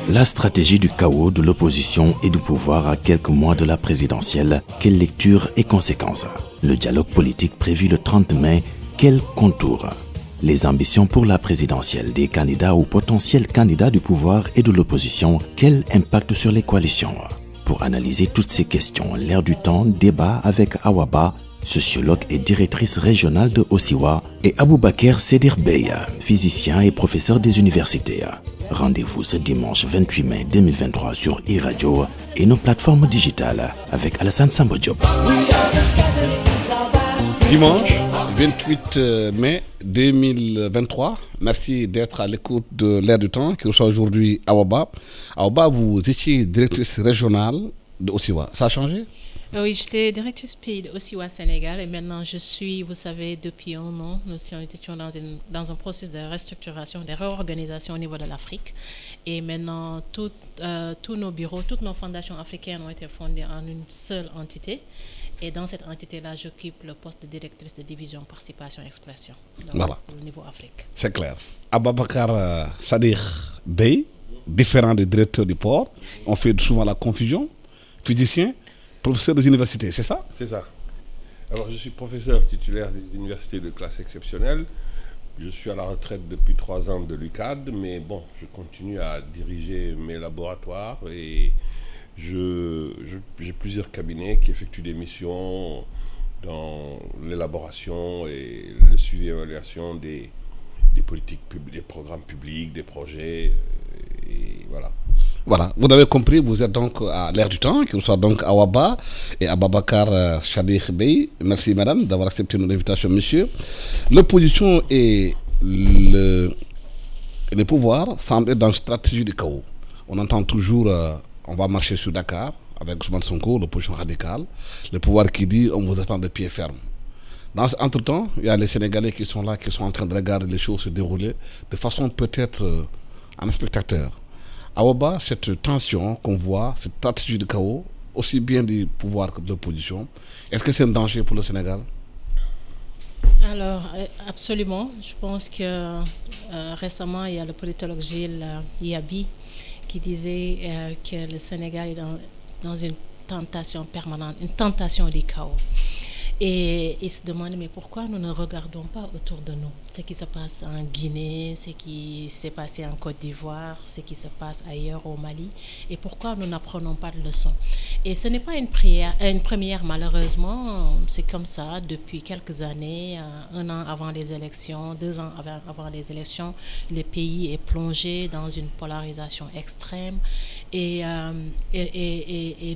La stratégie du chaos de l'opposition et du pouvoir à quelques mois de la présidentielle, quelle lecture et conséquences? Le dialogue politique prévu le 30 mai, quel contour? Les ambitions pour la présidentielle des candidats ou potentiels candidats du pouvoir et de l'opposition, quel impact sur les coalitions? Pour analyser toutes ces questions, l'Air du Temps débat avec Awa Ba, sociologue et directrice régionale de Osiwa, et Aboubaker Sedir Bey, physicien et professeur des universités. Rendez-vous ce dimanche 28 mai 2023 sur e-radio et nos plateformes digitales avec Alassane Samba Diop. Dimanche 28 mai 2023, merci d'être à l'écoute de l'Air du Temps qui reçoit aujourd'hui Awa Ba. Awa Ba, vous étiez directrice régionale de Osiwa. Ça a changé? Oui, j'étais directrice pays de Osiwa Sénégal et maintenant je suis, vous savez, depuis un an, nous étions dans un processus de restructuration, de réorganisation au niveau de l'Afrique. Et maintenant, tous nos bureaux, toutes nos fondations africaines ont été fondées en une seule entité. Et dans cette entité-là, j'occupe le poste de directrice de division participation et exploitation au niveau Afrique. C'est clair. Aboubaker Sedir Bey, différent du directeur du port, on fait souvent la confusion, physicien, professeur des universités, c'est ça? C'est ça. Alors, je suis professeur titulaire des universités de classe exceptionnelle. Je suis à la retraite depuis 3 ans de l'UCAD, mais bon, je continue à diriger mes laboratoires et j'ai plusieurs cabinets qui effectuent des missions dans l'élaboration et le suivi et l'évaluation des politiques publiques, des programmes publics, des projets, et voilà. Voilà, vous avez compris, vous êtes donc à l'Air du Temps, qui reçoit donc Awa Ba et Aboubaker Sedir Bey. Merci madame d'avoir accepté notre invitation, monsieur. L'opposition et le pouvoir semblent être dans une stratégie de chaos. On entend toujours, on va marcher sur Dakar avec Ousmane Sonko, l'opposition radicale. Le pouvoir qui dit, on vous attend de pied ferme. Dans cet entre-temps, il y a les Sénégalais qui sont là, qui sont en train de regarder les choses se dérouler de façon peut-être en spectateur. Awa Ba, cette tension qu'on voit, cette stratégie de chaos, aussi bien du pouvoir que de l'opposition, est-ce que c'est un danger pour le Sénégal? Alors, absolument. Je pense que récemment, il y a le politologue Gilles Yabi qui disait que le Sénégal est dans une tentation permanente, une tentation du chaos. Et il se demande, mais pourquoi nous ne regardons pas autour de nous ce qui se passe en Guinée, ce qui s'est passé en Côte d'Ivoire, ce qui se passe ailleurs au Mali, et pourquoi nous n'apprenons pas de leçons? Et ce n'est pas une première, malheureusement, c'est comme ça depuis quelques années, 1 an avant les élections, 2 ans avant les élections, le pays est plongé dans une polarisation extrême et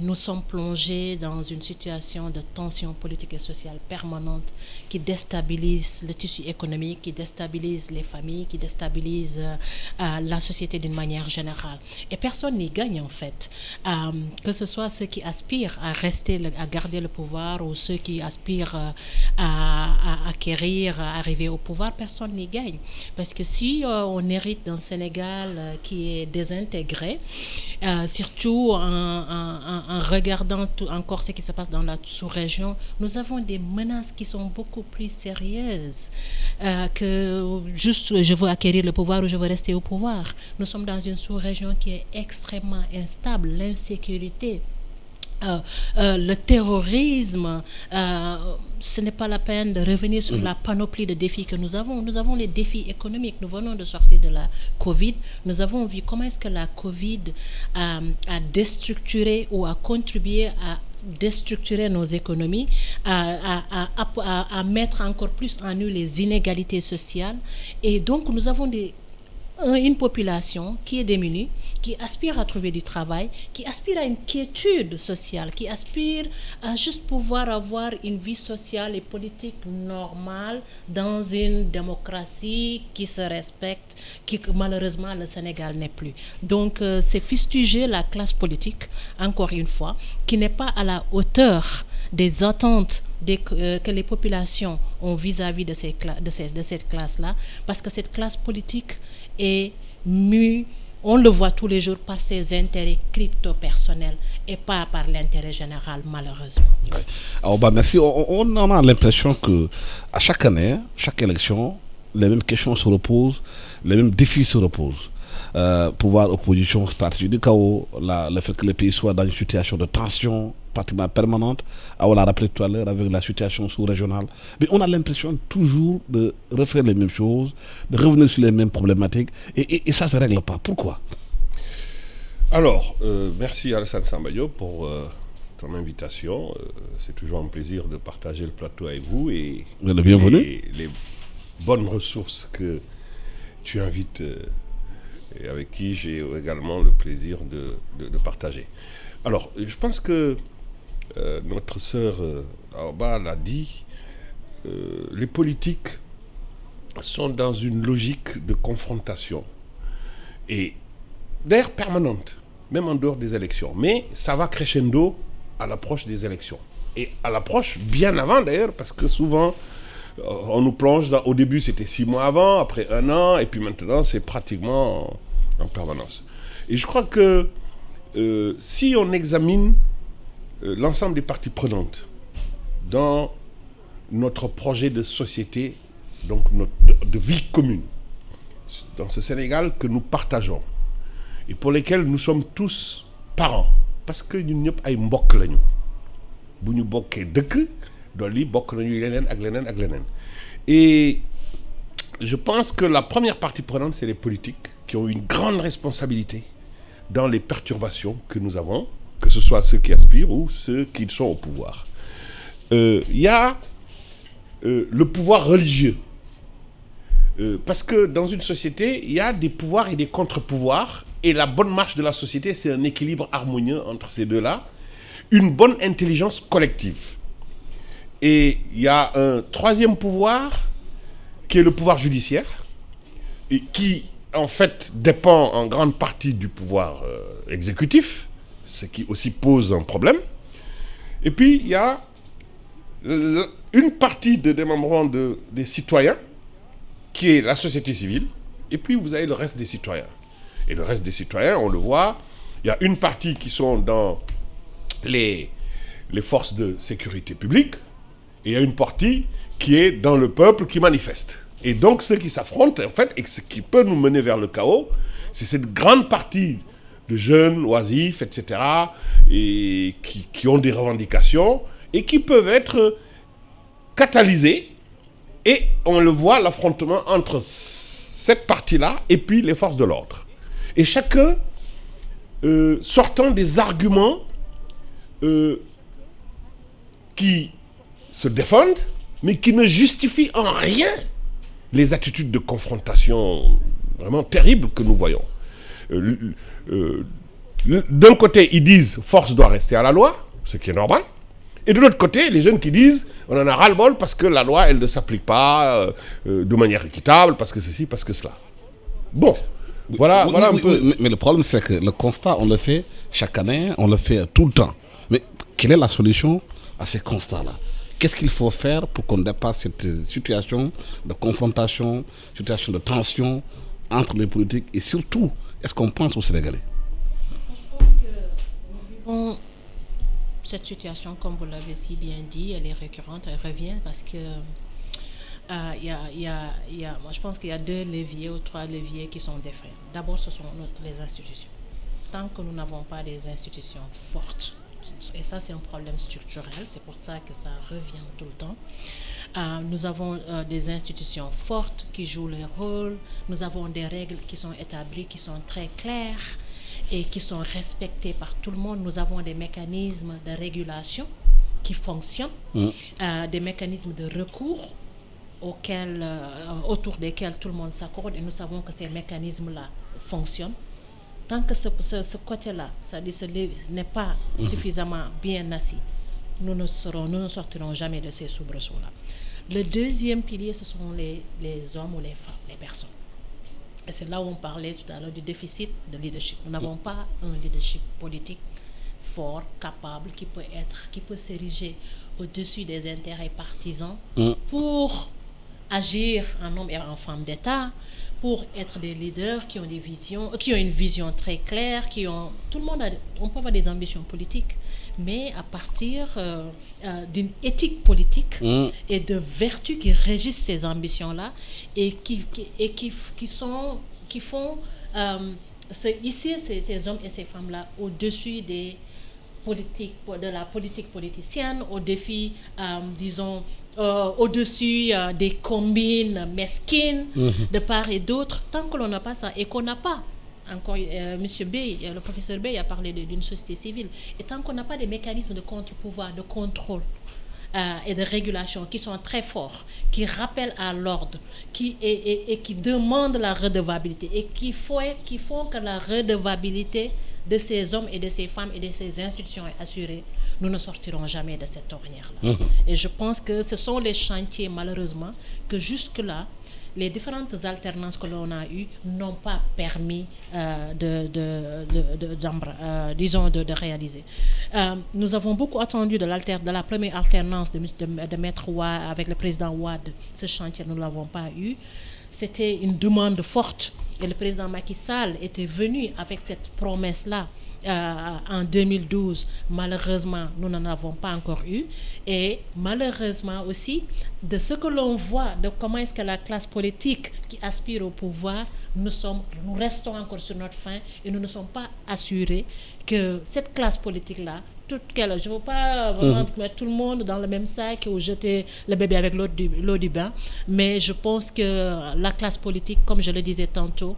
nous sommes plongés dans une situation de tension politique et sociale permanente qui déstabilise le tissu économique, qui déstabilise les familles, qui déstabilise la société d'une manière générale. Et personne n'y gagne en fait. Que ce soit ceux qui aspirent à garder le pouvoir ou ceux qui aspirent à acquérir, à arriver au pouvoir, personne n'y gagne. Parce que si on hérite d'un Sénégal qui est désintégré, surtout en regardant encore ce qui se passe dans la sous-région, nous avons des menaces qui sont beaucoup plus sérieuses que juste je veux acquérir le pouvoir ou je veux rester au pouvoir. Nous sommes dans une sous-région qui est extrêmement instable, l'insécurité. Le terrorisme, ce n'est pas la peine de revenir sur la panoplie de défis que nous avons. Nous avons les défis économiques. Nous venons de sortir de la Covid. Nous avons vu comment est-ce que la Covid a déstructuré ou a contribué à déstructurer nos économies, à mettre encore plus en nous les inégalités sociales. Et donc, nous avons une population qui est démunie, qui aspire à trouver du travail, qui aspire à une quiétude sociale, qui aspire à juste pouvoir avoir une vie sociale et politique normale dans une démocratie qui se respecte, qui malheureusement le Sénégal n'est plus. Donc c'est fustiger la classe politique, encore une fois, qui n'est pas à la hauteur des attentes que les populations ont vis-à-vis de cette classe-là, parce que cette classe politique est mue, on le voit tous les jours, par ses intérêts crypto-personnels et pas par l'intérêt général, malheureusement. Ouais. Alors, merci. On a l'impression qu'à chaque année, chaque élection, les mêmes questions se reposent, les mêmes défis se reposent. pouvoir, opposition, stratégie du chaos, le fait que le pays soit dans une situation de tension pratiquement permanente. On l'a rappelé tout à l'heure avec la situation sous-régionale. Mais on a l'impression toujours de refaire les mêmes choses, de revenir sur les mêmes problématiques, et ça ne se règle pas. Pourquoi? Alors, merci Alassane Sambayo pour ton invitation. C'est toujours un plaisir de partager le plateau avec vous et le bienvenu. Les bonnes ressources que tu invites et avec qui j'ai également le plaisir de partager. Alors, je pense que notre sœur Aoba l'a dit, les politiques sont dans une logique de confrontation et d'ailleurs permanente, même en dehors des élections. Mais ça va crescendo à l'approche des élections. Et à l'approche bien avant d'ailleurs, parce que souvent on nous plonge au début c'était 6 mois avant, après 1 an, et puis maintenant c'est pratiquement en permanence. Et je crois que si on examine l'ensemble des parties prenantes dans notre projet de société, donc de vie commune, dans ce Sénégal que nous partageons, et pour lesquels nous sommes tous parents, parce que ñun ñëpp ay mbokk lañu bu ñu bokkee dëkk dolli bokk nañu leneen ak leneen ak leneen. Et je pense que la première partie prenante, c'est les politiques qui ont une grande responsabilité dans les perturbations que nous avons, que ce soit ceux qui aspirent ou ceux qui sont au pouvoir. Il y a le pouvoir religieux. Parce que dans une société, il y a des pouvoirs et des contre-pouvoirs, et la bonne marche de la société, c'est un équilibre harmonieux entre ces deux-là, une bonne intelligence collective. Et il y a un troisième pouvoir, qui est le pouvoir judiciaire, et qui, en fait, dépend en grande partie du pouvoir exécutif, ce qui aussi pose un problème. Et puis, il y a une partie de démembrement des citoyens, qui est la société civile, et puis vous avez le reste des citoyens. Et le reste des citoyens, on le voit, il y a une partie qui sont dans les forces de sécurité publique, et il y a une partie qui est dans le peuple qui manifeste. Et donc ceux qui s'affrontent, en fait, et ce qui peut nous mener vers le chaos, c'est cette grande partie de jeunes, oisifs, etc., et qui ont des revendications, et qui peuvent être catalysés. Et on le voit, l'affrontement entre cette partie-là et puis les forces de l'ordre. Et chacun sortant des arguments qui se défendent, mais qui ne justifient en rien les attitudes de confrontation vraiment terribles que nous voyons. D'un côté, ils disent « force doit rester à la loi », ce qui est normal. Et de l'autre côté, les jeunes qui disent on en a ras-le-bol parce que la loi, elle ne s'applique pas de manière équitable, parce que ceci, parce que cela. Bon, voilà un peu. Mais le problème, c'est que le constat, on le fait chaque année, on le fait tout le temps. Mais quelle est la solution à ces constats-là? Qu'est-ce qu'il faut faire pour qu'on dépasse cette situation de confrontation, situation de tension entre les politiques et surtout, est-ce qu'on pense aux Sénégalais? Je pense que nous vivons cette situation, comme vous l'avez si bien dit, elle est récurrente, elle revient parce que moi, je pense qu'il y a 2 leviers ou 3 leviers qui sont défaillants. D'abord, ce sont les institutions. Tant que nous n'avons pas des institutions fortes, et ça c'est un problème structurel, c'est pour ça que ça revient tout le temps. Nous avons des institutions fortes qui jouent leur rôle, nous avons des règles qui sont établies, qui sont très claires et qui sont respectées par tout le monde. Nous avons des mécanismes de régulation qui fonctionnent, des mécanismes de recours autour desquels tout le monde s'accorde, et nous savons que ces mécanismes-là fonctionnent. Tant que ce côté-là, c'est-à-dire n'est pas suffisamment bien assis, nous ne sortirons jamais de ces soubresauts-là. Le deuxième pilier, ce sont les hommes ou les femmes, les personnes. Et c'est là où on parlait tout à l'heure du déficit de leadership. Nous n'avons pas un leadership politique fort, capable, qui peut s'ériger au-dessus des intérêts partisans pour agir en homme et en femme d'État, pour être des leaders qui ont des visions, qui ont une vision très claire, tout le monde on peut avoir des ambitions politiques, mais à partir d'une éthique politique et de vertus qui régissent ces ambitions-là et qui sont qui font ces hommes et ces femmes-là au-dessus des politiques, de la politique politicienne, disons, au-dessus des combines mesquines de part et d'autre, tant que l'on n'a pas ça et qu'on n'a pas encore, Monsieur Bey, le professeur Bey a parlé d'une société civile, et tant qu'on n'a pas des mécanismes de contre-pouvoir, de contrôle et de régulation qui sont très forts, qui rappellent à l'ordre, qui demandent la redevabilité et qui font que la redevabilité de ces hommes et de ces femmes et de ces institutions est assurée, nous ne sortirons jamais de cette ornière-là. Et je pense que ce sont les chantiers, malheureusement, que jusque-là, les différentes alternances que l'on a eues n'ont pas permis de réaliser. Nous avons beaucoup attendu de la première alternance de Maître Wade avec le président Wade. Ce chantier, nous ne l'avons pas eu. C'était une demande forte et le président Macky Sall était venu avec cette promesse-là en 2012. Malheureusement, nous n'en avons pas encore eu. Et malheureusement aussi, de ce que l'on voit, de comment est-ce que la classe politique qui aspire au pouvoir, nous restons encore sur notre faim et nous ne sommes pas assurés que cette classe politique-là, je ne veux pas vraiment mettre tout le monde dans le même sac ou jeter le bébé avec l'eau du bain, mais je pense que la classe politique, comme je le disais tantôt,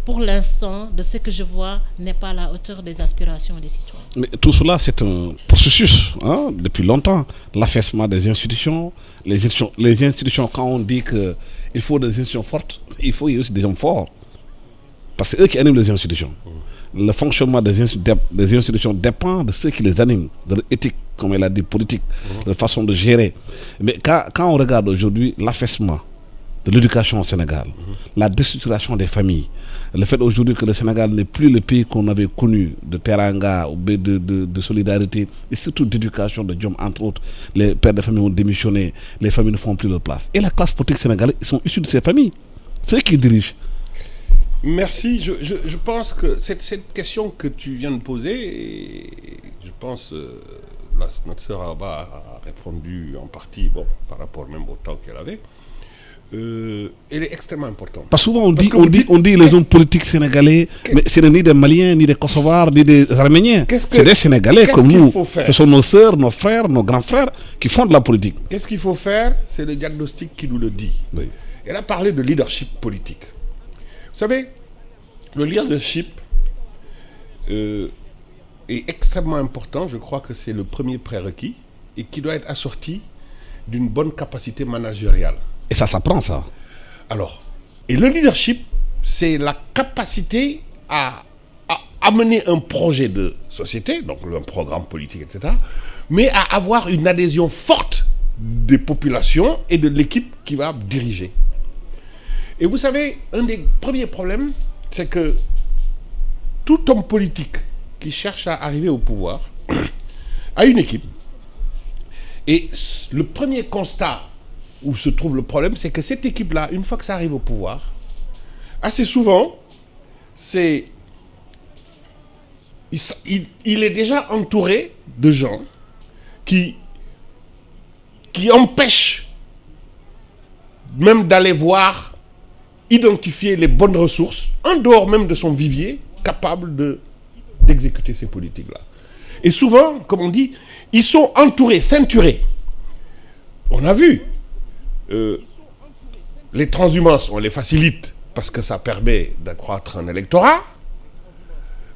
pour l'instant, de ce que je vois, n'est pas à la hauteur des aspirations des citoyens. Mais tout cela, c'est un processus, depuis longtemps. L'affaissement des institutions, les institutions, quand on dit qu'il faut des institutions fortes, il faut aussi des hommes forts. Parce que c'est eux qui animent les institutions. Le fonctionnement des institutions dépend de ceux qui les animent, de l'éthique, comme elle a dit, politique, de la façon de gérer. Mais quand on regarde aujourd'hui l'affaissement de l'éducation au Sénégal, la déstructuration des familles, le fait aujourd'hui que le Sénégal n'est plus le pays qu'on avait connu de teranga, de solidarité et surtout d'éducation, de Diom, entre autres, les pères de famille ont démissionné, les familles ne font plus leur place. Et la classe politique sénégalaise, ils sont issus de ces familles, ceux qui dirigent. Merci. Je pense que cette question que tu viens de poser, et je pense notre sœur Abba a répondu en partie, par rapport même au temps qu'elle avait, elle est extrêmement importante. Parce que souvent on dit les hommes politiques sénégalais, mais ce n'est ni des Maliens, ni des Kosovars, ni des Arméniens. C'est des Sénégalais comme nous. Ce sont nos sœurs, nos frères, nos grands frères qui font de la politique. Qu'est-ce qu'il faut faire? C'est le diagnostic qui nous le dit. Oui. Elle a parlé de leadership politique. Vous savez, le leadership est extrêmement important. Je crois que c'est le premier prérequis et qui doit être assorti d'une bonne capacité managériale. Et ça s'apprend, ça. Alors, et le leadership, c'est la capacité à amener un projet de société, donc un programme politique, etc., mais à avoir une adhésion forte des populations et de l'équipe qui va diriger. Et vous savez, un des premiers problèmes, c'est que tout homme politique qui cherche à arriver au pouvoir a une équipe. Et le premier constat où se trouve le problème, c'est que cette équipe-là, une fois que ça arrive au pouvoir, assez souvent, il est déjà entouré de gens qui empêchent même d'aller voir, identifier les bonnes ressources, en dehors même de son vivier, capable d'exécuter ces politiques-là. Et souvent, comme on dit, ils sont entourés, ceinturés. On a vu, les transhumances, on les facilite parce que ça permet d'accroître un électorat,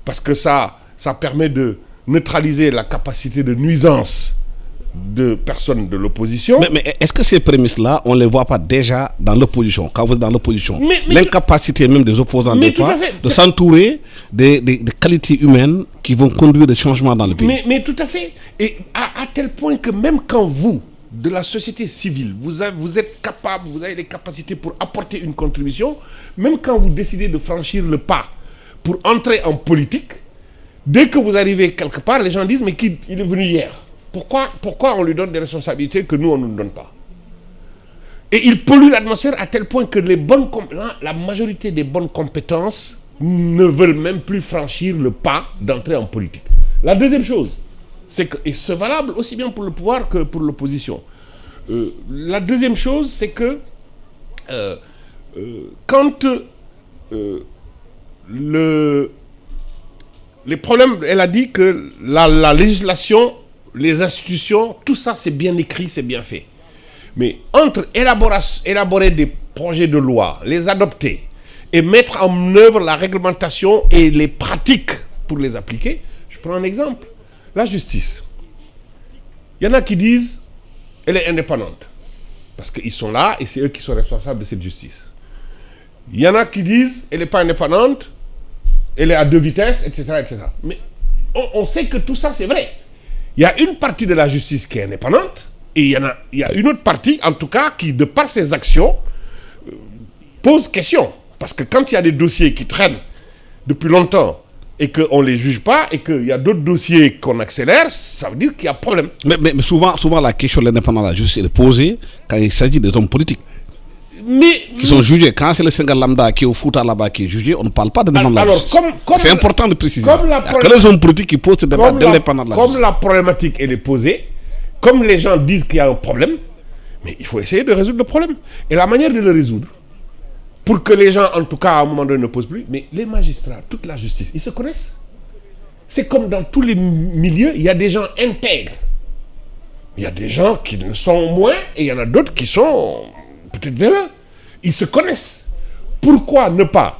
parce que ça permet de neutraliser la capacité de nuisance de personnes de l'opposition. Mais est-ce que ces prémices-là, on ne les voit pas déjà dans l'opposition, quand vous êtes dans l'opposition? L'incapacité même des opposants de s'entourer des qualités humaines qui vont conduire des changements dans le pays. Mais tout à fait. Et à tel point que même quand vous, de la société civile, vous êtes capable, vous avez les capacités pour apporter une contribution, même quand vous décidez de franchir le pas pour entrer en politique, dès que vous arrivez quelque part, les gens disent « mais il est venu hier ». Pourquoi on lui donne des responsabilités que nous, on ne nous donne pas? Et il pollue l'atmosphère à tel point que la majorité des bonnes compétences ne veulent même plus franchir le pas d'entrer en politique. La deuxième chose, c'est que, et c'est valable aussi bien pour le pouvoir que pour l'opposition, la deuxième chose, c'est que quand les problèmes, elle a dit que la législation, les institutions, tout ça c'est bien écrit, c'est bien fait. Mais entre élaborer des projets de loi, les adopter et mettre en œuvre la réglementation et les pratiques pour les appliquer, je prends un exemple. La justice. Il y en a qui disent elle est indépendante. Parce qu'ils sont là et c'est eux qui sont responsables de cette justice. Il y en a qui disent elle n'est pas indépendante, elle est à 2 vitesses, etc. etc. Mais on sait que tout ça c'est vrai. Il y a une partie de la justice qui est indépendante et il y a une autre partie, en tout cas, qui, de par ses actions, pose question. Parce que quand il y a des dossiers qui traînent depuis longtemps et qu'on ne les juge pas et qu'il y a d'autres dossiers qu'on accélère, ça veut dire qu'il y a problème. Mais souvent, la question de l'indépendance de la justice est posée quand il s'agit des hommes politiques. Qui sont jugés. Quand c'est le Sénégal lambda qui est au Fouta là-bas qui est jugé, on ne parle pas d'indépendance de la justice. C'est important de préciser. Que les hommes politiques qui posent ce débat d'indépendance de la justice. Comme la problématique elle est posée, comme les gens disent qu'il y a un problème, mais il faut essayer de résoudre le problème. Et la manière de le résoudre, pour que les gens, en tout cas, à un moment donné, ne posent plus, mais les magistrats, toute la justice, ils se connaissent. C'est comme dans tous les milieux, il y a des gens intègres. Il y a des gens qui le sont moins, et il y en a d'autres qui sont peut-être véreux. Ils se connaissent. Pourquoi ne pas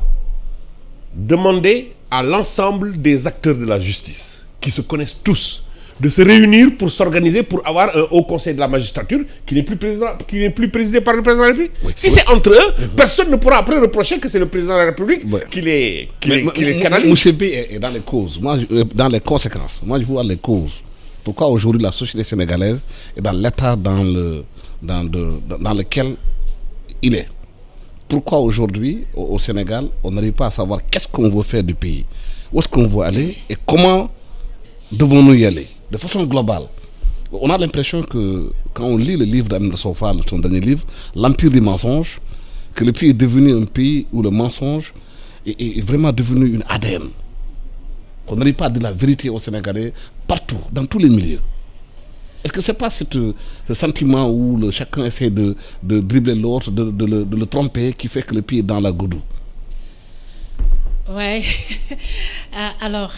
demander à l'ensemble des acteurs de la justice, qui se connaissent tous, de se réunir pour s'organiser pour avoir un haut conseil de la magistrature qui n'est plus présidé par le président de la République. Oui, si c'est entre eux, personne ne pourra après reprocher que c'est le président de la République qui les canalise. Moussébé est dans les causes, dans les conséquences. Moi, je vois les causes. Pourquoi aujourd'hui la société sénégalaise est dans l'état dans lequel il est. Pourquoi aujourd'hui, au Sénégal, on n'arrive pas à savoir qu'est-ce qu'on veut faire du pays, où est-ce qu'on veut aller et comment devons-nous y aller de façon globale. On a l'impression que quand on lit le livre d'Amine Sofa, son dernier livre, L'Empire du mensonge, que le pays est devenu un pays où le mensonge est vraiment devenu une ADN. On n'arrive pas à dire la vérité aux Sénégalais partout, dans tous les milieux. Est-ce que ce n'est pas ce sentiment où chacun essaie de dribbler l'autre, de le tromper, qui fait que le pays est dans la goudou? Ouais. Alors,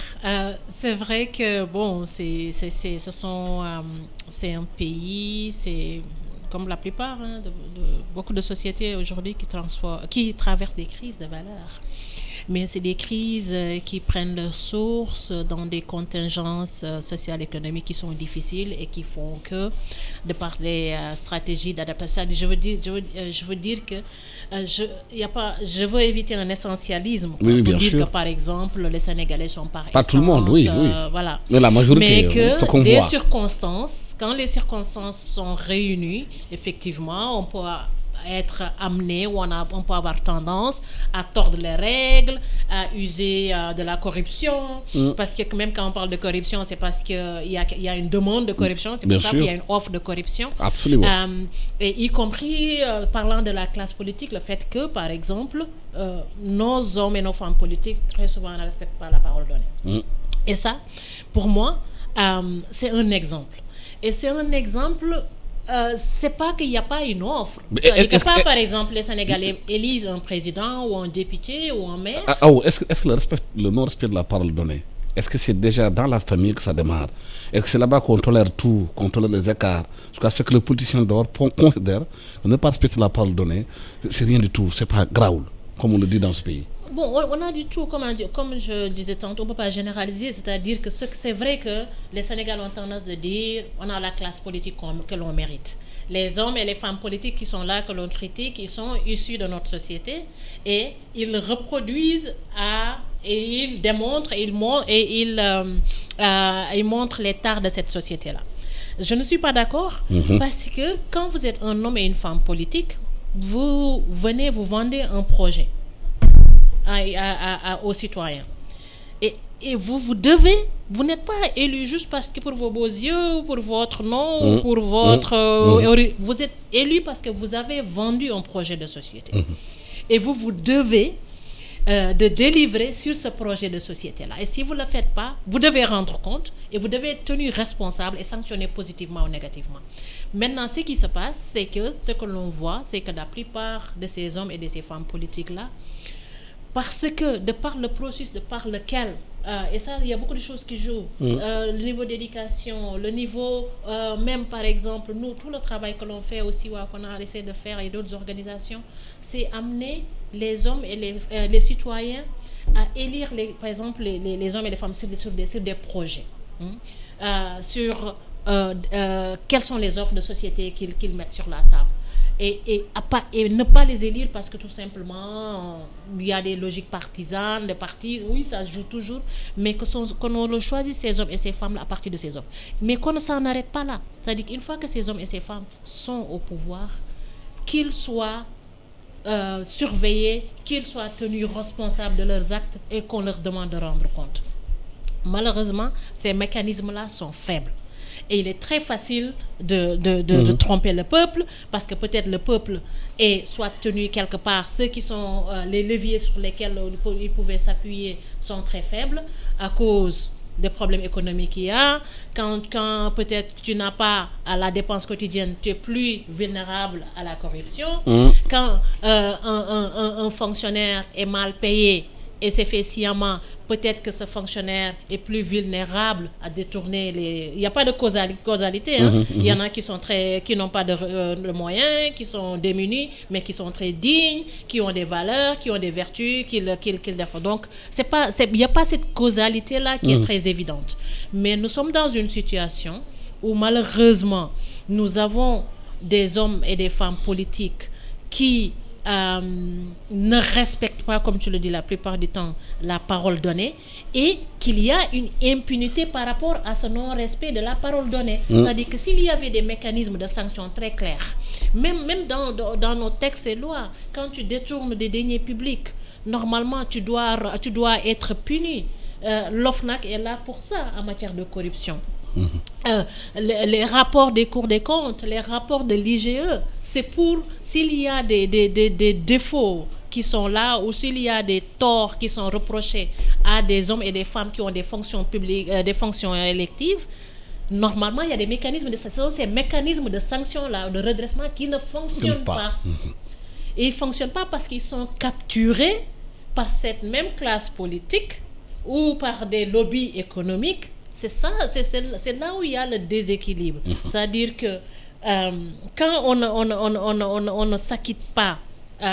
c'est vrai que bon, c'est un pays, c'est comme la plupart de beaucoup de sociétés aujourd'hui qui traversent des crises de valeurs. Mais c'est des crises qui prennent leur source dans des contingences sociales et économiques qui sont difficiles et qui font que, de par les stratégies d'adaptation, je veux dire que je veux éviter un essentialisme pour dire sûr. Que, par exemple, les Sénégalais sont par pas tout le monde, oui. Voilà. Mais la majorité, mais que des circonstances, quand les circonstances sont réunies, effectivement, on peut être amené ou on peut avoir tendance à tordre les règles, à user de la corruption, parce que même quand on parle de corruption, c'est parce qu'il y a une demande de corruption, c'est pour ça qu'il y a une offre de corruption. Absolument. Et y compris, parlant de la classe politique, le fait que, par exemple, nos hommes et nos femmes politiques, très souvent, ne respectent pas la parole donnée. Et ça, pour moi, c'est un exemple. Et c'est un exemple... c'est pas qu'il n'y a pas une offre. Par exemple, les Sénégalais élisent un président ou un député ou un maire. Est-ce que le non-respect de la parole donnée, est-ce que c'est déjà dans la famille que ça démarre? Est-ce que c'est là-bas qu'on tolère tout, qu'on tolère les écarts? Parce que ce que le politicien dehors considère, ne pas respecter la parole donnée, c'est rien du tout, c'est pas grave, comme on le dit dans ce pays. Bon, on a du tout, comme je disais tantôt, on ne peut pas généraliser, c'est-à-dire que c'est vrai que les Sénégalais ont tendance de dire on a la classe politique que l'on mérite. Les hommes et les femmes politiques qui sont là, que l'on critique, ils sont issus de notre société et ils reproduisent et ils démontrent et ils montrent les tares de cette société-là. Je ne suis pas d'accord parce que quand vous êtes un homme et une femme politique, vous vendez un projet aux citoyens. Et vous n'êtes pas élu juste parce que pour vos beaux yeux, pour votre nom, pour votre... vous êtes élu parce que vous avez vendu un projet de société. Et vous devez de délivrer sur ce projet de société-là. Et si vous ne le faites pas, vous devez rendre compte et vous devez être tenu responsable et sanctionné positivement ou négativement. Maintenant, ce qui se passe, c'est que ce que l'on voit, c'est que la plupart de ces hommes et de ces femmes politiques-là Parce que de par le processus, de par lequel, et ça, il y a beaucoup de choses qui jouent, le niveau d'éducation, le niveau, même par exemple, nous, tout le travail que l'on fait aussi, qu'on a essayé de faire et d'autres organisations, c'est amener les hommes et les citoyens à élire, par exemple, les hommes et les femmes sur des projets, sur quelles sont les offres de société qu'ils mettent sur la table. Et ne pas les élire parce que tout simplement il y a des logiques partisanes, des partis, oui, ça joue toujours, mais qu'on choisisse ces hommes et ces femmes à partir de ces offres. Mais qu'on ne s'en arrête pas là. C'est-à-dire qu'une fois que ces hommes et ces femmes sont au pouvoir, qu'ils soient surveillés, qu'ils soient tenus responsables de leurs actes et qu'on leur demande de rendre compte. Malheureusement, ces mécanismes-là sont faibles. Et il est très facile de tromper le peuple, parce que peut-être le peuple est soit tenu quelque part, ceux qui sont les leviers sur lesquels ils pouvaient s'appuyer sont très faibles à cause des problèmes économiques qu'il y a. Quand peut-être tu n'as pas à la dépense quotidienne, tu es plus vulnérable à la corruption. Quand un fonctionnaire est mal payé et c'est fait sciemment, peut-être que ce fonctionnaire est plus vulnérable à détourner il n'y a pas de causalité. Il y en a qui n'ont pas de moyens, qui sont démunis, mais qui sont très dignes, qui ont des valeurs, qui ont des vertus, qu'ils défendent. Donc, il n'y a pas cette causalité-là qui est très évidente. Mais nous sommes dans une situation où, malheureusement, nous avons des hommes et des femmes politiques qui ne respectent pas, comme tu le dis la plupart du temps, la parole donnée, et qu'il y a une impunité par rapport à ce non-respect de la parole donnée. C'est-à-dire que s'il y avait des mécanismes de sanctions très clairs, même dans nos textes et lois, quand tu détournes des deniers publics, normalement tu dois être puni. L'OFNAC est là pour ça en matière de corruption. Les rapports des cours des comptes, les rapports de l'IGE, c'est pour, s'il y a des défauts qui sont là, ou s'il y a des torts qui sont reprochés à des hommes et des femmes qui ont des fonctions publiques, des fonctions électives, normalement il y a des mécanismes ces mécanismes de sanction là, de redressement qui ne fonctionnent pas. Et ils ne fonctionnent pas parce qu'ils sont capturés par cette même classe politique ou par des lobbies économiques. C'est ça, c'est là où il y a le déséquilibre. C'est-à-dire que quand on ne s'acquitte pas,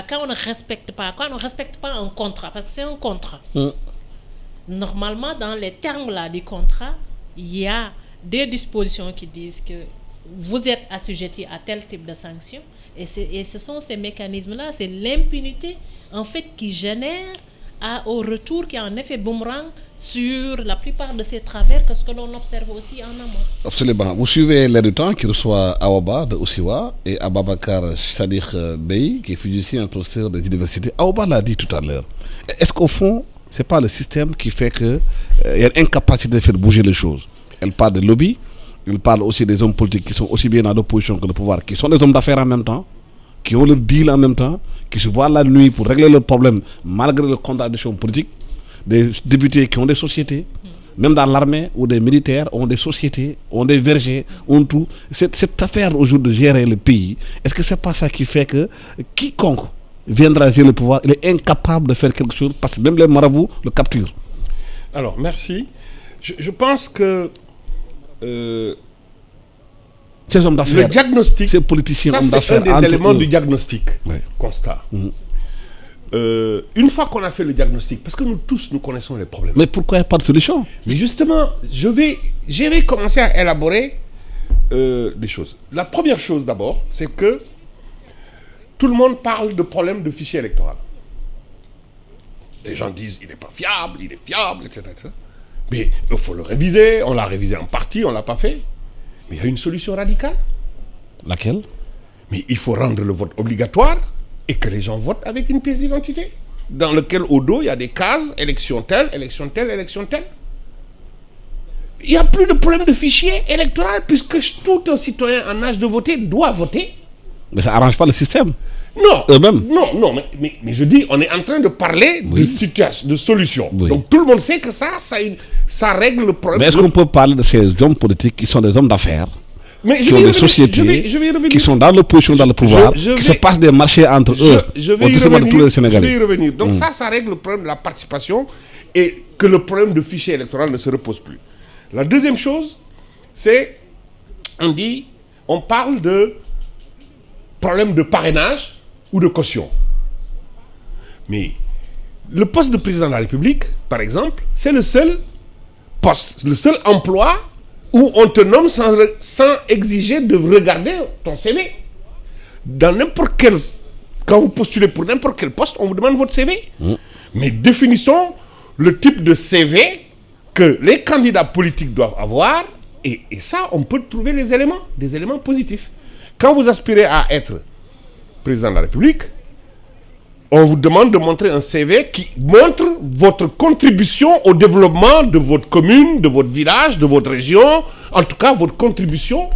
quand on ne respecte pas un contrat, parce que c'est un contrat, normalement dans les termes là du contrat, il y a des dispositions qui disent que vous êtes assujetti à tel type de sanctions, et ce sont ces mécanismes-là, c'est l'impunité en fait qui génère au retour, qui a un effet boomerang sur la plupart de ces travers que ce que l'on observe aussi en amont. Absolument. Vous suivez L'Air du Temps qui reçoit Aouba de Osiwa et Ababakar Shadikh Bey qui est physicien, professeur des universités. Aouba l'a dit tout à l'heure. Est-ce qu'au fond, ce n'est pas le système qui fait qu'il y a une incapacité de faire bouger les choses? Elle parle de lobby, elle parle aussi des hommes politiques qui sont aussi bien dans l'opposition que le pouvoir, qui sont des hommes d'affaires en même temps, qui ont le deal en même temps, qui se voient la nuit pour régler leurs problèmes malgré les contradictions politiques, des députés qui ont des sociétés, même dans l'armée où des militaires ont des sociétés, ont des vergers, ont tout. Cette affaire aujourd'hui de gérer le pays, est-ce que c'est pas ça qui fait que quiconque viendra gérer le pouvoir, il est incapable de faire quelque chose parce que même les marabouts le capturent? Alors, merci. Je pense que ces hommes d'affaires, le diagnostic, ces politiciens, ça hommes d'affaires, c'est un des éléments du diagnostic, ouais. Constat. Une fois qu'on a fait le diagnostic, parce que nous tous, nous connaissons les problèmes. Mais pourquoi il n'y a pas de solution? Mais justement, je vais commencer à élaborer des choses. La première chose d'abord, c'est que tout le monde parle de problème de fichier électoral. Les gens disent il n'est pas fiable, il est fiable, etc., etc. Mais il faut le réviser, on l'a révisé en partie, on ne l'a pas fait. Mais il y a une solution radicale. Laquelle? Mais il faut rendre le vote obligatoire et que les gens votent avec une pièce d'identité dans lequel au dos il y a des cases, élection telle, élection telle, élection telle. Il n'y a plus de problème de fichier électoral puisque tout un citoyen en âge de voter doit voter. Mais ça n'arrange pas le système. Non, eux-mêmes. Non, mais je dis, on est en train de parler Oui. de situation, de solution. Oui. Donc tout le monde sait que ça règle le problème. Mais est-ce qu'on peut parler de ces hommes politiques qui sont des hommes d'affaires, qui ont des sociétés, qui sont dans l'opposition, dans le pouvoir, qui se passent des marchés entre eux, au détriment de tous les Sénégalais. Je vais y revenir. Donc ça règle le problème de la participation et que le problème de fichier électoral ne se repose plus. La deuxième chose, c'est, on parle de problème de parrainage ou de caution. Mais le poste de président de la République, par exemple, c'est le seul poste, le seul emploi où on te nomme sans exiger de regarder ton CV. Dans n'importe quel... Quand vous postulez pour n'importe quel poste, on vous demande votre CV. Mais définissons le type de CV que les candidats politiques doivent avoir, et ça, on peut trouver des éléments positifs. Quand vous aspirez à être président de la République, on vous demande de montrer un CV qui montre votre contribution au développement de votre commune, de votre village, de votre région, en tout cas votre contribution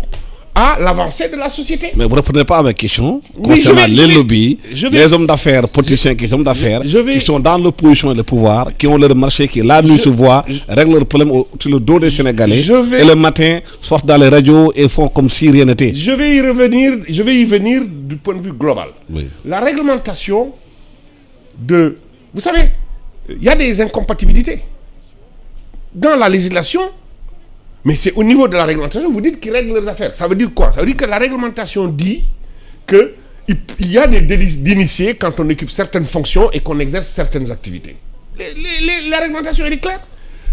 à l'avancée de la société. Mais vous ne répondez pas à ma question concernant les lobbies, les hommes d'affaires, politiciens qui sont dans l'opposition et le pouvoir, qui ont leur marché, qui la nuit se voient, règlent leurs problèmes sur le dos des Sénégalais, et le matin sortent dans les radios et font comme si rien n'était. Je vais y venir du point de vue global. Oui. La réglementation vous savez, il y a des incompatibilités dans la législation, mais c'est au niveau de la réglementation, vous dites qu'ils règlent leurs affaires. Ça veut dire quoi? Ça veut dire que la réglementation dit qu'il y a des délits d'initiés quand on occupe certaines fonctions et qu'on exerce certaines activités. La réglementation, elle est claire.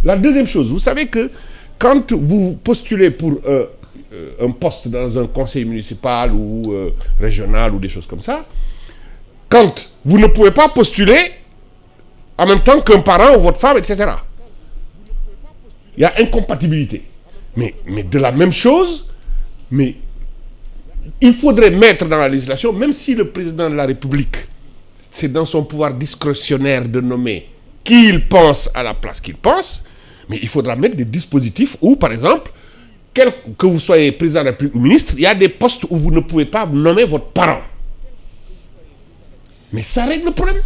La deuxième chose, vous savez que quand vous postulez pour un poste dans un conseil municipal ou régional ou des choses comme ça, quand vous ne pouvez pas postuler en même temps qu'un parent ou votre femme, etc. Il y a incompatibilité. Mais de la même chose, mais il faudrait mettre dans la législation, même si le président de la République, c'est dans son pouvoir discrétionnaire de nommer qui il pense à la place qu'il pense, mais il faudra mettre des dispositifs où, par exemple, que vous soyez président de la République ou ministre, il y a des postes où vous ne pouvez pas nommer votre parent. Mais ça règle le problème.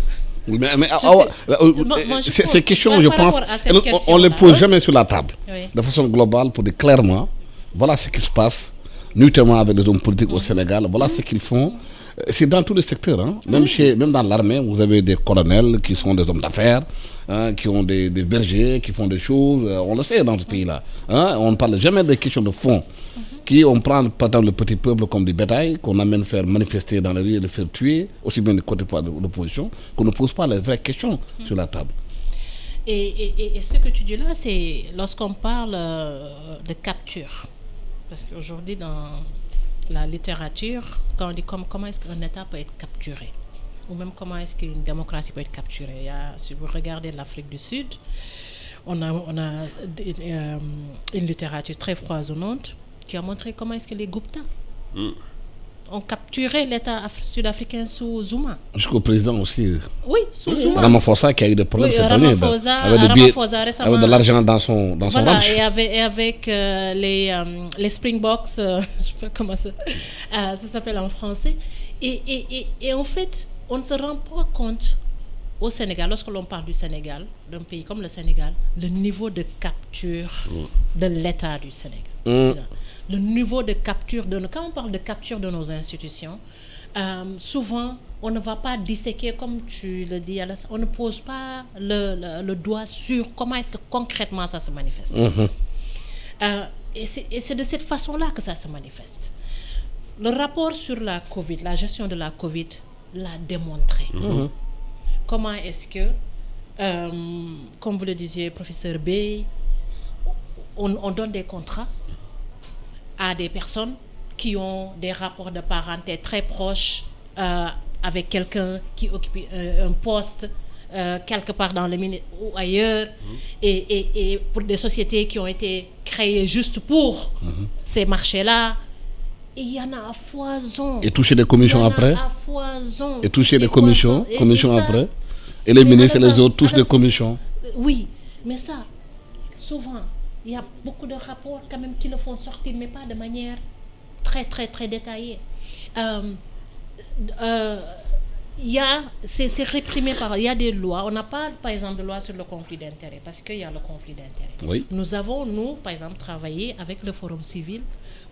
Ces questions, je pense, on ne les pose jamais sur la table. Oui. De façon globale, pour dire clairement, voilà ce qui se passe, notamment avec les hommes politiques au Sénégal, voilà ce qu'ils font. C'est dans tous les secteurs, hein. Même dans l'armée, vous avez des colonels qui sont des hommes d'affaires, hein, qui ont des bergers, qui font des choses. On le sait dans ce pays-là. Hein. On ne parle jamais des questions de fond. On prend par exemple le petit peuple comme du bétail, qu'on amène faire manifester dans la rue et le faire tuer, aussi bien du côté de l'opposition, qu'on ne pose pas les vraies questions sur la table. Et ce que tu dis là, c'est lorsqu'on parle de capture. Parce qu'aujourd'hui, dans la littérature, quand on dit comment est-ce qu'un État peut être capturé, ou même comment est-ce qu'une démocratie peut être capturée. Si vous regardez l'Afrique du Sud, on a une littérature très foisonnante qui a montré comment est-ce que les Gupta ont capturé l'État sud-africain sous Zuma. Jusqu'au président aussi. Oui, sous Zuma. Ramaphosa qui a eu des problèmes cette année. Avec de l'argent dans son ranch. Et avec les Springboks, je ne sais pas comment ça s'appelle en français. Et en fait, on ne se rend pas compte au Sénégal, lorsque l'on parle du Sénégal, d'un pays comme le Sénégal, le niveau de capture de l'État du Sénégal. Le niveau de capture quand on parle de capture de nos institutions, souvent on ne va pas disséquer comme tu le dis, Alassane, on ne pose pas le doigt sur comment est-ce que concrètement ça se manifeste. Et c'est de cette façon-là que ça se manifeste. Le rapport sur la Covid, la gestion de la Covid l'a démontré. Comment est-ce que, comme vous le disiez, professeur Bey, on donne des contrats à des personnes qui ont des rapports de parenté très proches avec quelqu'un qui occupe un poste quelque part dans le ministère ou ailleurs, et pour des sociétés qui ont été créées juste pour ces marchés-là. Et il y en a à foison. Et toucher des commissions après. À foison. Et toucher des commissions après. Et les ministres et les autres touchent des commissions. Oui, mais ça, souvent, il y a beaucoup de rapports quand même qui le font sortir, mais pas de manière très, très, très détaillée. c'est réprimé il y a des lois. On n'a pas, par exemple, de loi sur le conflit d'intérêts parce qu'il y a le conflit d'intérêts. Oui. Nous avons, par exemple, travaillé avec le Forum civil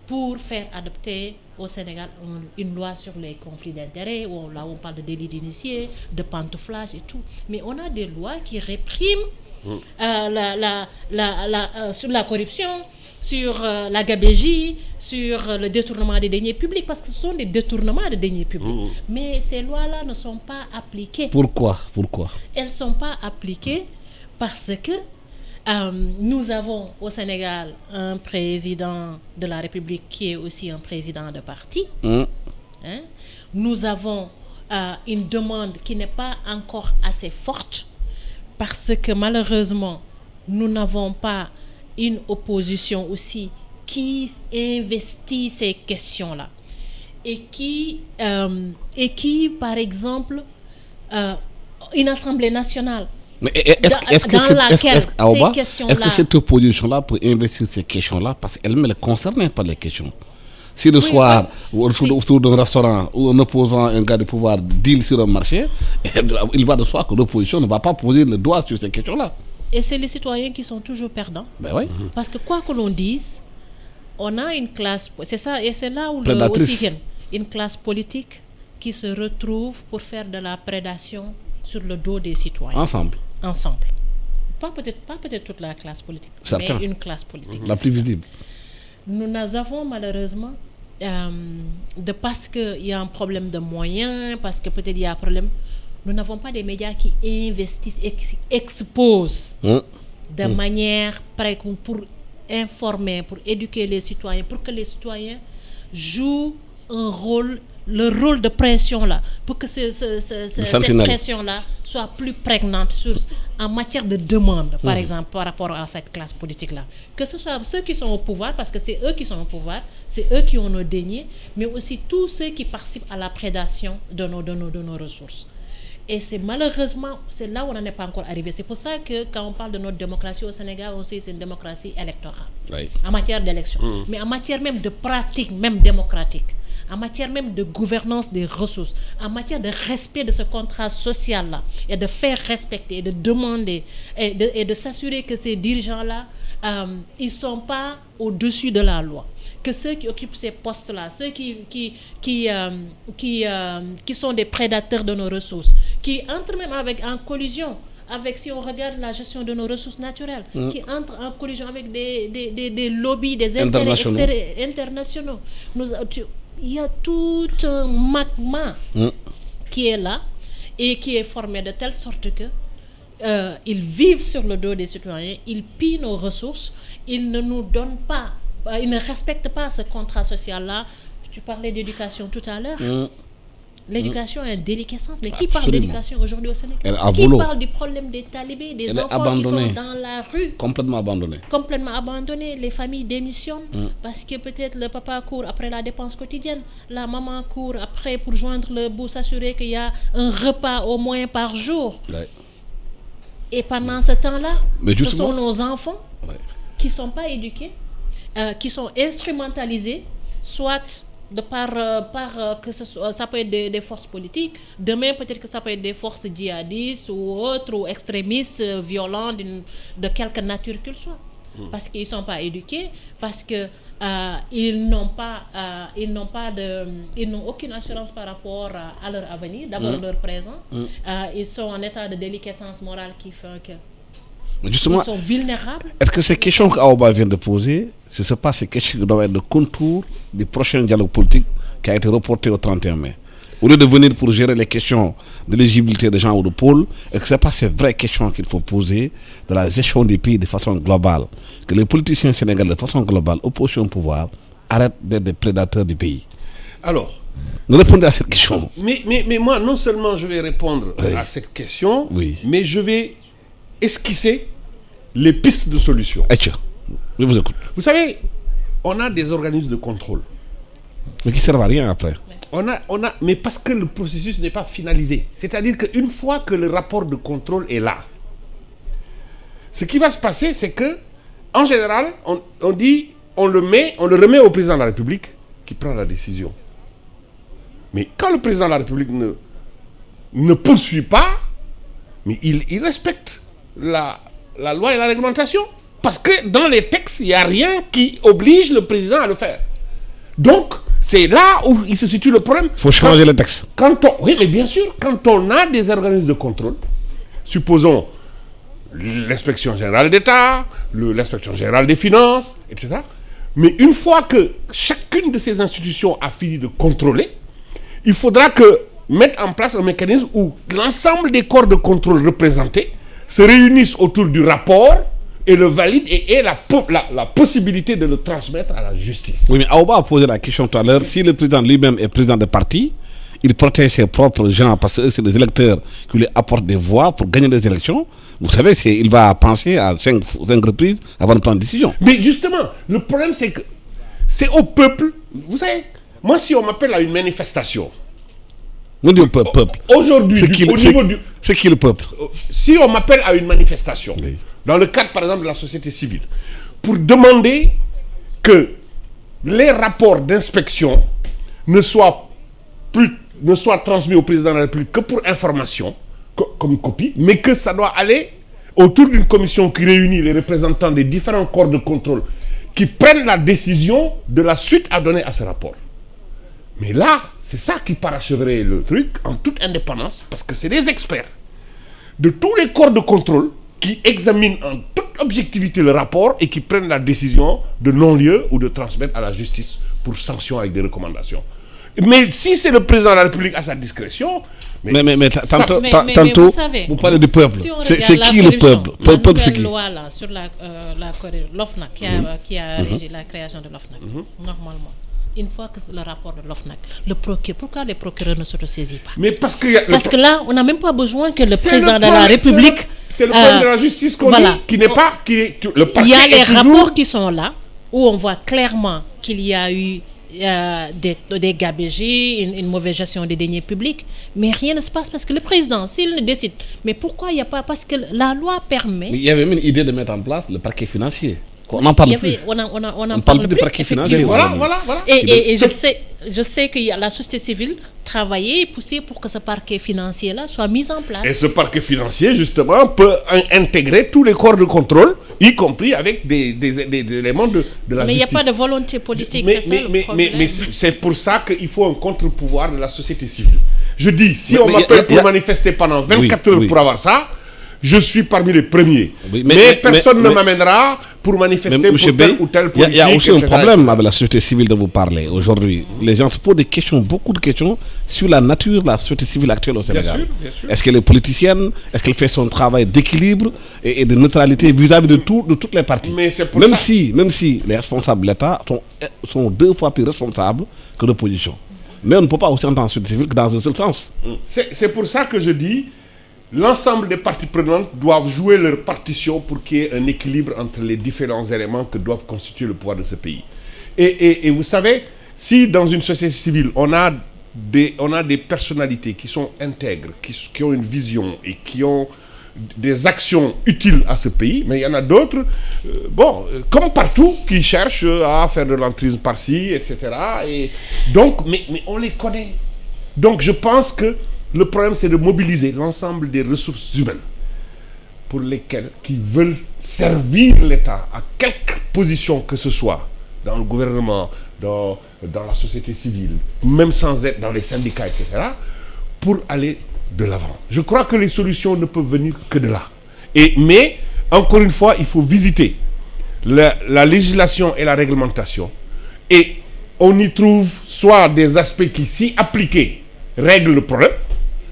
pour faire adopter au Sénégal une loi sur les conflits d'intérêts, où là on parle de délit d'initié, de pantouflage et tout. Mais on a des lois qui répriment sur la corruption, sur la gabégie, sur le détournement des deniers publics, parce que ce sont des détournements de deniers publics. Mais ces lois-là ne sont pas appliquées. Pourquoi Elles ne sont pas appliquées parce que nous avons au Sénégal un président de la République qui est aussi un président de parti. Nous avons une demande qui n'est pas encore assez forte parce que malheureusement, nous n'avons pas une opposition aussi qui investit ces questions-là et qui par exemple, une Assemblée nationale. Mais est-ce que cette opposition-là peut investir ces questions-là parce qu'elle-même est concernée par les questions? Si le soir, autour d'un restaurant ou un opposant, un gars de pouvoir deal sur un marché, il va de soi que l'opposition ne va pas poser le doigt sur ces questions-là. Et c'est les citoyens qui sont toujours perdants. Ben oui. Parce que quoi que l'on dise, on a une classe, c'est ça, et c'est là où aussi vient une classe politique qui se retrouve pour faire de la prédation sur le dos des citoyens. Ensemble. Pas peut-être toute la classe politique, Certains. mais une classe politique. La plus visible. Nous avons malheureusement, parce qu'il y a un problème de moyens, parce que peut-être il y a un problème, nous n'avons pas des médias qui investissent et qui exposent de manière pour informer, pour éduquer les citoyens, pour que les citoyens jouent le rôle de pression là, pour que cette pression là soit plus prégnante en matière de demande, par exemple, par rapport à cette classe politique là. Que ce soit ceux qui sont au pouvoir, parce que c'est eux qui sont au pouvoir, c'est eux qui ont nos deniers, mais aussi tous ceux qui participent à la prédation de nos ressources. Et c'est malheureusement, c'est là où on n'en est pas encore arrivé. C'est pour ça que quand on parle de notre démocratie au Sénégal, aussi c'est une démocratie électorale, en matière d'élection, mais en matière même de pratique, même démocratique, en matière même de gouvernance des ressources, en matière de respect de ce contrat social-là, et de faire respecter, et de demander, et de s'assurer que ces dirigeants-là, ils ne sont pas au-dessus de la loi. Que ceux qui occupent ces postes-là, ceux qui sont des prédateurs de nos ressources, qui entrent même en collision avec, si on regarde la gestion de nos ressources naturelles, qui entrent en collision avec des lobbies, des intérêts internationaux. Il y a tout un magma qui est là et qui est formé de telle sorte que ils vivent sur le dos des citoyens, ils pillent nos ressources, ils ne nous donnent pas, ils ne respectent pas ce contrat social-là. Tu parlais d'éducation tout à l'heure. L'éducation a une déliquescence, mais qui parle d'éducation aujourd'hui au Sénégal? Qui parle du problème des talibés, des enfants qui sont dans la rue? Complètement abandonnés. Les familles démissionnent parce que peut-être le papa court après la dépense quotidienne, la maman court après pour joindre le bout, s'assurer qu'il y a un repas au moins par jour. Et pendant ce temps-là, ce sont nos enfants qui ne sont pas éduqués, qui sont instrumentalisés, soit de par que ça peut être des forces politiques, demain peut-être que ça peut être des forces djihadistes ou autres, ou extrémistes violents de quelque nature qu'ils soient. Parce qu'ils ne sont pas éduqués, parce que ils n'ont aucune assurance par rapport à leur avenir, d'abord leur présent. Ils sont en état de déliquescence morale qui fait que justement, ils sont vulnérables. Est-ce que ces questions qu'Aouba vient de poser, ce n'est pas ces questions qui doivent être le contour du prochain dialogue politique qui a été reporté au 31 mai? Au lieu de venir pour gérer les questions de l'éligibilité des gens ou de pôle, est-ce que ce n'est pas ces vraies questions qu'il faut poser de la gestion des pays de façon globale? Que les politiciens sénégalais de façon globale, opposition au pouvoir, arrêtent d'être des prédateurs du pays. Alors, nous répondez à cette question. Mais moi, non seulement je vais répondre à cette question, mais je vais esquisser les pistes de solution. Je vous écoute. Vous savez, on a des organismes de contrôle. Mais qui ne servent à rien après. Mais parce que le processus n'est pas finalisé. C'est-à-dire qu'une fois que le rapport de contrôle est là, ce qui va se passer, c'est que, en général, on le remet au président de la République qui prend la décision. Mais quand le président de la République ne poursuit pas, mais il respecte la loi et la réglementation. Parce que dans les textes, il n'y a rien qui oblige le président à le faire. Donc, c'est là où il se situe le problème. Il faut changer le texte. Oui, mais bien sûr, quand on a des organismes de contrôle, supposons l'inspection générale d'État, l'inspection générale des finances, etc. Mais une fois que chacune de ces institutions a fini de contrôler, il faudra mettre en place un mécanisme où l'ensemble des corps de contrôle représentés se réunissent autour du rapport et le valident et aient la possibilité de le transmettre à la justice. Oui, mais Aouba a posé la question tout à l'heure. Si le président lui-même est président de parti, il protège ses propres gens parce que c'est des électeurs qui lui apportent des voix pour gagner les élections. Vous savez, il va penser à 5 reprises avant de prendre une décision. Mais justement, le problème c'est que c'est au peuple. Vous savez, moi si on m'appelle à une manifestation, peuple. Aujourd'hui, c'est qui le peuple? Si on m'appelle à une manifestation, oui, dans le cadre par exemple de la société civile, pour demander que les rapports d'inspection ne soient transmis au président de la République que pour information, comme copie, mais que ça doit aller autour d'une commission qui réunit les représentants des différents corps de contrôle qui prennent la décision de la suite à donner à ce rapport. Mais là, c'est ça qui paracheverait le truc en toute indépendance, parce que c'est des experts de tous les corps de contrôle qui examinent en toute objectivité le rapport et qui prennent la décision de non-lieu ou de transmettre à la justice pour sanction avec des recommandations. Mais si c'est le président de la République à sa discrétion... Mais tantôt, vous parlez du peuple. Si c'est qui le peuple? La nouvelle loi là, sur l'OFNAC qui a régi la création de l'OFNAC, normalement, une fois que le rapport de l'OFNAC, pourquoi les procureurs ne s'autosaisissent pas? Mais parce que là, on n'a même pas besoin que le président de la République... C'est le problème de la justice qu'on dit, qui n'est pas... Il y a les rapports qui sont là, où on voit clairement qu'il y a eu des gabégies, une mauvaise gestion des deniers publics, mais rien ne se passe parce que le président, s'il ne décide, mais pourquoi il n'y a pas, parce que la loi permet... Mais il y avait même une idée de mettre en place le parquet financier. On n'en parle plus. On n'en parle plus du parquet financier. Voilà. Et je sais que la société civile travaillait et poussait pour que ce parquet financier-là soit mis en place. Et ce parquet financier, justement, peut intégrer tous les corps de contrôle, y compris avec des éléments de la justice. Mais il n'y a pas de volonté politique, c'est ça le problème. Mais c'est pour ça qu'il faut un contre-pouvoir de la société civile. Je dis, si on m'appelle pour manifester pendant 24 heures pour avoir ça, je suis parmi les premiers. Mais personne ne m'amènera pour manifester pour tel ou tel politique. Il y a aussi un problème avec la société civile dont vous parlez aujourd'hui. Les gens se posent des questions, beaucoup de questions, sur la nature de la société civile actuelle au Sénégal. Bien sûr. Est-ce qu'elle est politicienne? Est-ce qu'elle fait son travail d'équilibre et de neutralité vis-à-vis de toutes les parties? Mais c'est pour même si les responsables de l'État sont 2 fois plus responsables que l'opposition. Mais on ne peut pas aussi entendre la société civile que dans un seul sens. C'est pour ça que je dis... L'ensemble des parties prenantes doivent jouer leur partition pour qu'il y ait un équilibre entre les différents éléments que doivent constituer le pouvoir de ce pays. Et vous savez, si dans une société civile, on a des personnalités qui sont intègres, qui ont une vision et qui ont des actions utiles à ce pays, mais il y en a d'autres, comme partout, qui cherchent à faire de l'entrisme par-ci, etc. Et donc, mais on les connaît. Donc je pense que le problème, c'est de mobiliser l'ensemble des ressources humaines pour lesquelles qui veulent servir l'État à quelque position que ce soit, dans le gouvernement, dans la société civile, même sans être dans les syndicats, etc., pour aller de l'avant. Je crois que les solutions ne peuvent venir que de là. Mais, encore une fois, il faut visiter la législation et la réglementation. Et on y trouve soit des aspects qui, si appliqués, règlent le problème,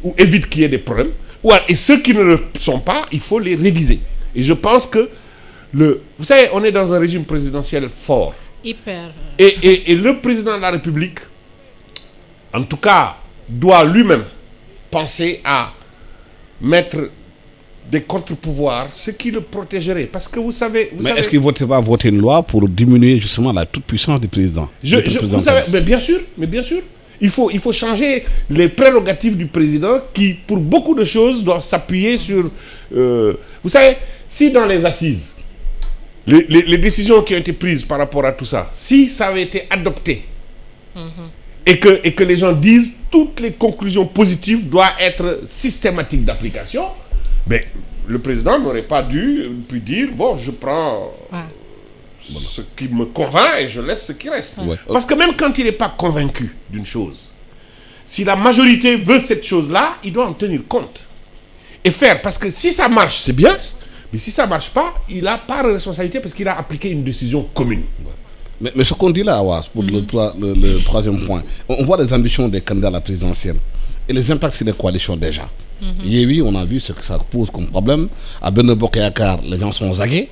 ou évite qu'il y ait des problèmes, et ceux qui ne le sont pas, il faut les réviser. Et je pense que, vous savez, on est dans un régime présidentiel fort. Hyper. Et le président de la République, en tout cas, doit lui-même penser à mettre des contre-pouvoirs, ce qui le protégerait. Parce que vous savez... est-ce qu'il ne va voter une loi pour diminuer justement la toute-puissance du président? Vous savez, mais bien sûr. Il faut changer les prérogatives du président qui, pour beaucoup de choses, doivent s'appuyer sur... vous savez, si dans les assises, les décisions qui ont été prises par rapport à tout ça, si ça avait été adopté et que les gens disent toutes les conclusions positives doivent être systématiques d'application, mais le président n'aurait pas pu dire bon, je prends ce qui me convainc et je laisse ce qui reste. Ouais. Parce que même quand il n'est pas convaincu d'une chose, si la majorité veut cette chose-là, il doit en tenir compte et faire. Parce que si ça marche, c'est bien, mais si ça ne marche pas, il a part de responsabilité parce qu'il a appliqué une décision commune. Mais ce qu'on dit là, Awas, pour le troisième point, on voit les ambitions des candidats à la présidentielle et les impacts sur les coalitions déjà. Yéwi, on a vu ce que ça pose comme problème. À Benno Bokk Yakaar, les gens sont zagués.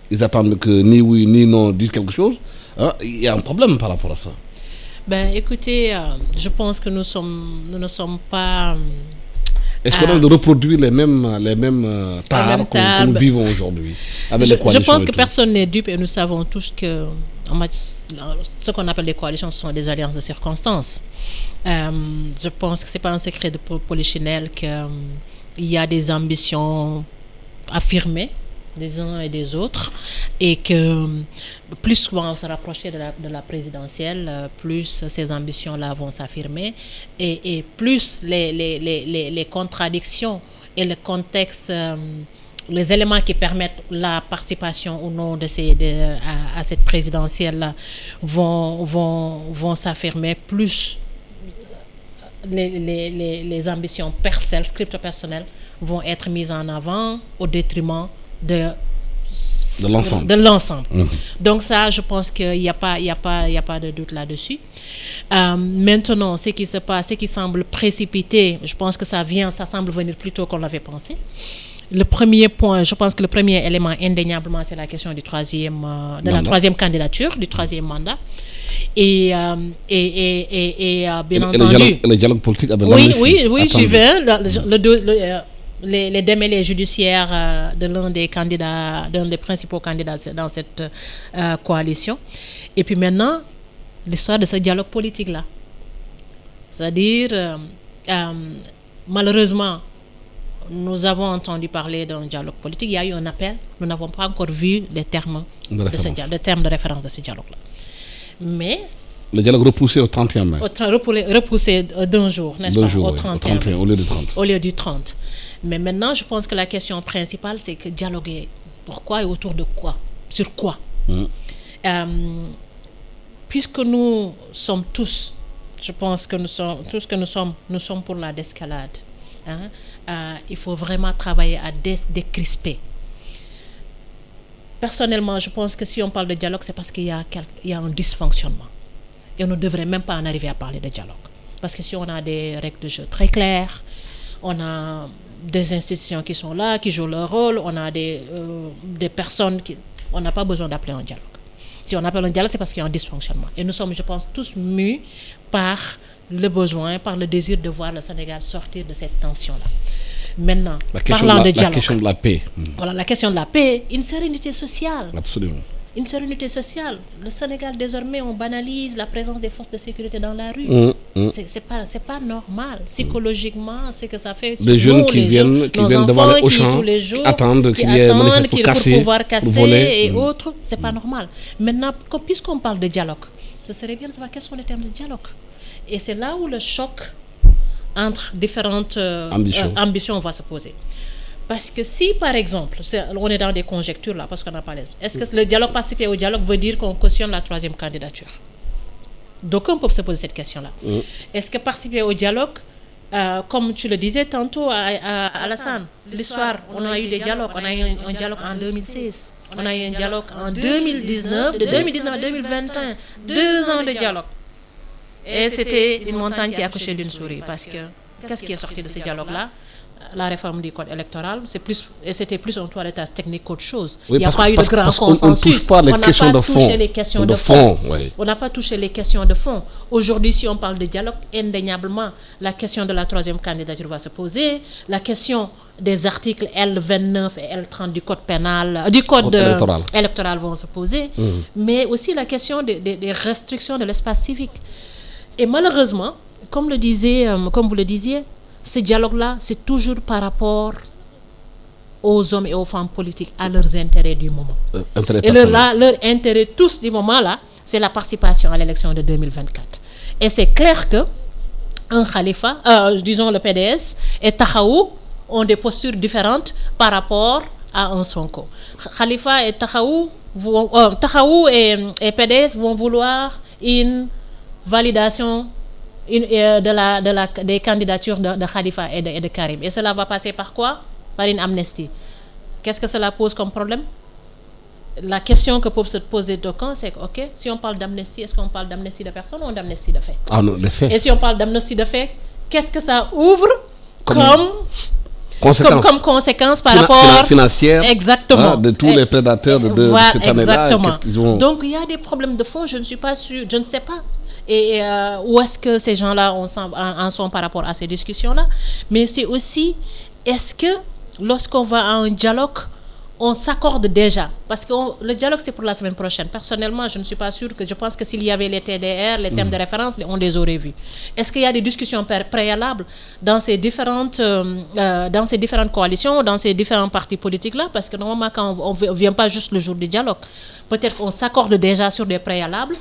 Ils attendent que ni oui ni non disent quelque chose. Il y a un problème par rapport à ça. Ben, écoutez, je pense que nous ne sommes pas... Est-ce qu'on a de reproduire les mêmes tares que nous vivons aujourd'hui avec les coalitions? Je pense que personne n'est dupe et nous savons tous que ce qu'on appelle les coalitions, ce sont des alliances de circonstances. Je pense que ce n'est pas un secret de polichinelle qu'il y a des ambitions affirmées des uns et des autres, et que plus on va se rapprocher de la présidentielle, plus ces ambitions-là vont s'affirmer, et plus les contradictions et le contexte, les éléments qui permettent la participation ou non à cette présidentielle-là vont s'affirmer, plus les ambitions scripto-personnelles vont être mises en avant au détriment de l'ensemble. Donc ça, je pense qu'il n'y a pas de doute là-dessus. Maintenant, ce qui se passe, ce qui semble précipité, je pense que ça semble venir plus tôt qu'on l'avait pensé. Le premier point, je pense que le premier élément indéniablement, c'est la question la troisième candidature, du troisième mandat. Et bien entendu... Le dialogue politique avec Oui, j'y vais. Les démêlés judiciaires de l'un des principaux candidats dans cette coalition. Et puis maintenant, l'histoire de ce dialogue politique-là. C'est-à-dire, malheureusement, nous avons entendu parler d'un dialogue politique. Il y a eu un appel. Nous n'avons pas encore vu les termes de référence de ce dialogue-là. Mais... Le dialogue repoussé au 31 mai. Repoussé d'un jour, n'est-ce pas? Au 31 au lieu du 30. Au lieu du 30. Mais maintenant, je pense que la question principale, c'est que dialoguer. Pourquoi et autour de quoi? Sur quoi? Puisque nous sommes tous, je pense que nous sommes pour la désescalade. Il faut vraiment travailler à décrisper. Personnellement, je pense que si on parle de dialogue, c'est parce qu'il y a un dysfonctionnement. Et on ne devrait même pas en arriver à parler de dialogue. Parce que si on a des règles de jeu très claires, on a des institutions qui sont là, qui jouent leur rôle, on a des personnes on n'a pas besoin d'appeler un dialogue. Si on appelle un dialogue, c'est parce qu'il y a un dysfonctionnement. Et nous sommes, je pense, tous mus par le besoin, par le désir de voir le Sénégal sortir de cette tension-là. Maintenant, parlant de dialogue. La question de la paix. Voilà, la question de la paix, une sérénité sociale. Absolument. Une sérénité sociale. Le Sénégal, désormais, on banalise la présence des forces de sécurité dans la rue. C'est pas normal. Psychologiquement, c'est que ça fait... Des jeunes qui viennent devant les Auchan, qui attendent qu'il y ait pour pouvoir casser et autres. C'est pas normal. Maintenant, puisqu'on parle de dialogue, ce serait bien de savoir quels sont les termes de dialogue. Et c'est là où le choc entre différentes ambitions va se poser. Parce que si, par exemple, on est dans des conjectures là, parce qu'on a parlé, est-ce que le dialogue participer au dialogue veut dire qu'on cautionne la troisième candidature? D'aucuns peuvent se poser cette question-là. Est-ce que participer au dialogue, comme tu le disais tantôt à Alassane, l'histoire, on a eu des dialogues, on a eu un dialogue en 2016, on a eu un dialogue en 2019, de 2019 à 2021, 2 ans de dialogue. Et c'était une montagne qui a accouché d'une souris, parce que qu'est-ce qui est sorti de ce dialogue-là? La réforme du code électoral, c'était plus un toilettage technique qu'autre chose. Oui, il n'y a pas eu de grand consensus. On ne touche pas les questions de fond. On n'a pas touché les questions de fond. Aujourd'hui, si on parle de dialogue, indéniablement, la question de la troisième candidature va se poser. La question des articles L29 et L30 du code pénal, du code électoral vont se poser. Mais aussi la question des restrictions de l'espace civique. Et malheureusement, comme vous le disiez, ce dialogue-là, c'est toujours par rapport aux hommes et aux femmes politiques, à leurs intérêts du moment. Et leur intérêt tous du moment-là, c'est la participation à l'élection de 2024. Et c'est clair que un Khalifa, disons le PDS et Taxawu ont des postures différentes par rapport à un Sonko. Khalifa et Taxawu et PDS vont vouloir une validation des candidatures de Khalifa et de Karim. Et cela va passer par quoi? Par une amnistie. Qu'est-ce que cela pose comme problème? La question que peuvent se poser d'aucuns, c'est que, ok, si on parle d'amnistie, est-ce qu'on parle d'amnistie de personne ou d'amnistie de fait? Ah non, de fait. Et si on parle d'amnistie de fait, qu'est-ce que ça ouvre comme conséquence par rapport financière exactement de tous les prédateurs de cette année-là? Exactement. Donc il y a des problèmes de fond, je ne suis pas sûre, je ne sais pas. Et où est-ce que ces gens-là en sont par rapport à ces discussions-là? Mais c'est aussi, est-ce que lorsqu'on va à un dialogue, on s'accorde déjà? Parce que le dialogue, c'est pour la semaine prochaine. Personnellement, je ne suis pas sûre je pense que s'il y avait les TDR, les thèmes de référence, on les aurait vus. Est-ce qu'il y a des discussions préalables dans ces différentes coalitions, dans ces différents partis politiques-là? Parce que normalement, quand on ne vient pas juste le jour du dialogue, peut-être qu'on s'accorde déjà sur des préalables.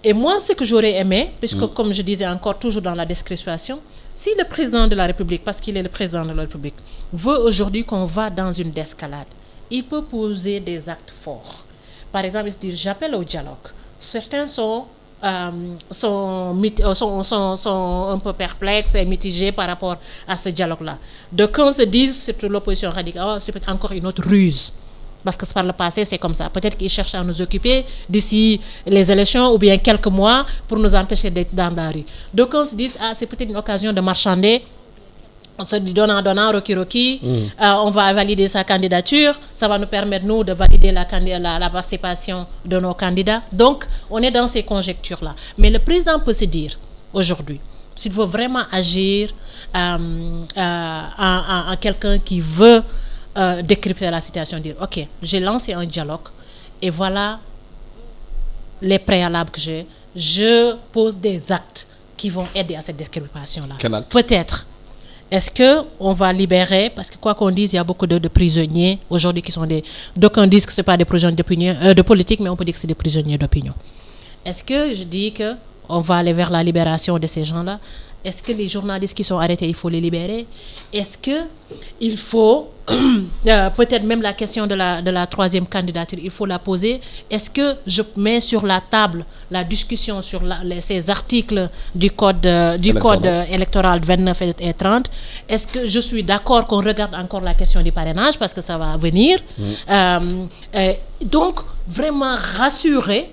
Et moi, ce que j'aurais aimé, puisque comme je disais encore toujours dans la description, si le président de la République, parce qu'il est le président de la République, veut aujourd'hui qu'on va dans une escalade, il peut poser des actes forts. Par exemple, il se dit, j'appelle au dialogue. Certains sont un peu perplexes et mitigés par rapport à ce dialogue-là. D'aucuns se disent, surtout l'opposition radicale, c'est peut-être encore une autre ruse. Parce que par le passé, c'est comme ça. Peut-être qu'ils cherchent à nous occuper d'ici les élections ou bien quelques mois pour nous empêcher d'être dans la rue. D'aucuns se disent, c'est peut-être une occasion de marchander. On se dit donnant, Rocky, on va valider sa candidature, ça va nous permettre, nous, de valider la participation de nos candidats. Donc, on est dans ces conjectures-là. Mais le président peut se dire, aujourd'hui, s'il veut vraiment agir en quelqu'un qui veut décrypter la situation, dire, ok, j'ai lancé un dialogue et voilà les préalables que j'ai. Je pose des actes qui vont aider à cette décryptation-là. Peut-être. Est-ce qu'on va libérer, parce que quoi qu'on dise, il y a beaucoup de prisonniers aujourd'hui qui sont d'aucuns disent que ce n'est pas des prisonniers de politique, mais on peut dire que c'est des prisonniers d'opinion. Est-ce que je dis qu'on va aller vers la libération de ces gens-là? Est-ce que les journalistes qui sont arrêtés, il faut les libérer? Est-ce qu'il faut, peut-être même la question de la troisième candidature, il faut la poser. Est-ce que je mets sur la table la discussion sur ces articles du code électoral 29 et 30? Est-ce que je suis d'accord qu'on regarde encore la question du parrainage parce que ça va venir? Donc, vraiment rassurer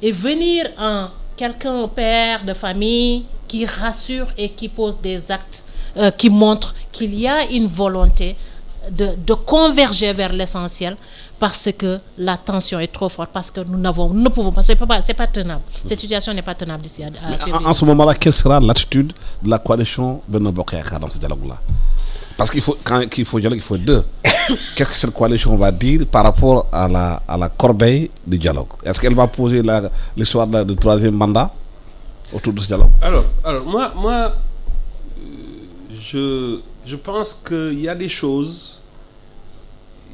et venir en quelqu'un, père de famille, qui rassure et qui pose des actes qui montrent qu'il y a une volonté de converger vers l'essentiel parce que la tension est trop forte, parce que nous ne pouvons pas, c'est pas tenable. Cette situation n'est pas tenable d'ici à février. En ce moment-là, quelle sera l'attitude de la coalition Benno Bokk Yakaar dans ce dialogue-là? Parce qu'il faut, quand il faut dialogue, il faut deux. Qu'est-ce que cette coalition va dire par rapport à la corbeille du dialogue? Est-ce qu'elle va poser l'histoire du troisième mandat autour de ce dialogue? Alors moi je pense qu'il y a des choses,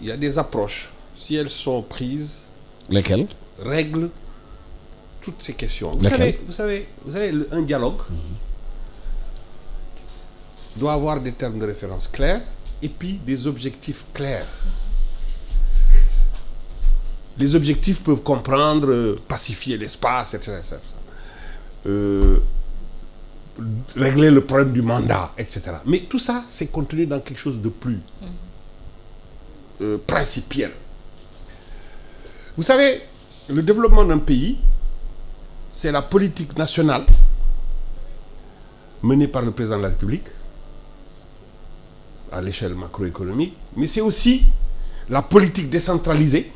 il y a des approches, si elles sont prises. Lesquelles? Règlent toutes ces questions. Vous savez, un dialogue doit avoir des termes de référence clairs et puis des objectifs clairs. Les objectifs peuvent comprendre pacifier l'espace, etc. Régler le problème du mandat, etc. Mais tout ça, c'est contenu dans quelque chose de plus principiel. Vous savez, le développement d'un pays, c'est la politique nationale menée par le président de la République à l'échelle macroéconomique, mais c'est aussi la politique décentralisée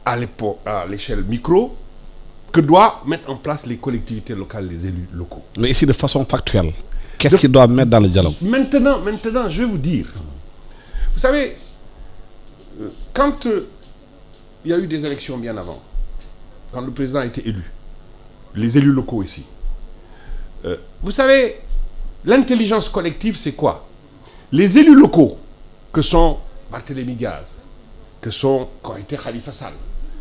à l'échelle micro que doivent mettre en place les collectivités locales, les élus locaux. Mais ici, de façon factuelle, qu'est-ce qu'ils doivent mettre dans le dialogue? Maintenant, je vais vous dire. Vous savez, quand il y a eu des élections bien avant, quand le président a été élu, les élus locaux ici, vous savez, l'intelligence collective, c'est quoi? Les élus locaux, que sont Barthélémy Diaz, qu'ont été Khalifa Sall,